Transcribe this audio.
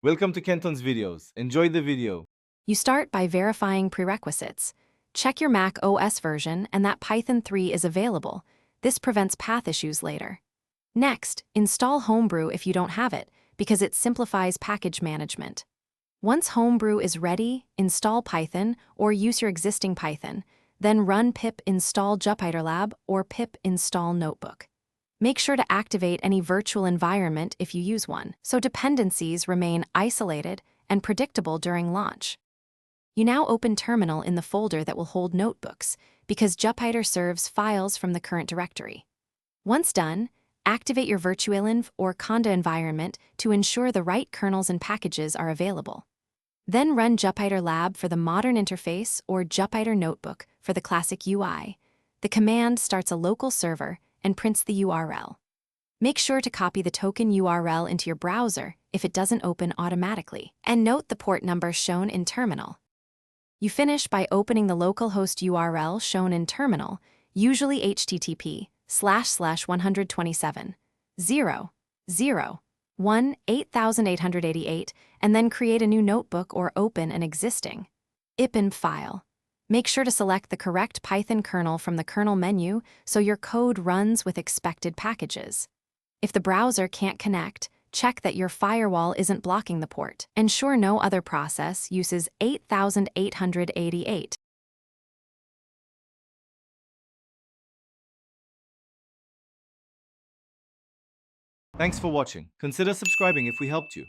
Welcome to Kenton's videos. Enjoy the video. You start by verifying prerequisites. Check your Mac OS version and that Python 3 is available. This prevents path issues later. Next, install Homebrew if you don't have it, because it simplifies package management. Once Homebrew is ready, install Python or use your existing Python, then run pip install Jupyter Lab or pip install Notebook. Make sure to activate any virtual environment if you use one, so dependencies remain isolated and predictable during launch. You now open Terminal in the folder that will hold notebooks, because Jupyter serves files from the current directory. Once done, activate your virtualenv or conda environment to ensure the right kernels and packages are available. Then run Jupyter Lab for the modern interface or Jupyter Notebook for the classic UI. The command starts a local server and prints the URL. Make sure to copy the token URL into your browser if it doesn't open automatically, and note the port number shown in Terminal. You finish by opening the localhost URL shown in Terminal, usually http://127.0.0.1.8888, and then create a new notebook or open an existing IPENB file. Make sure to select the correct Python kernel from the kernel menu so your code runs with expected packages. If the browser can't connect, check that your firewall isn't blocking the port. Ensure no other process uses 8888. Thanks for watching. Consider subscribing if we helped you.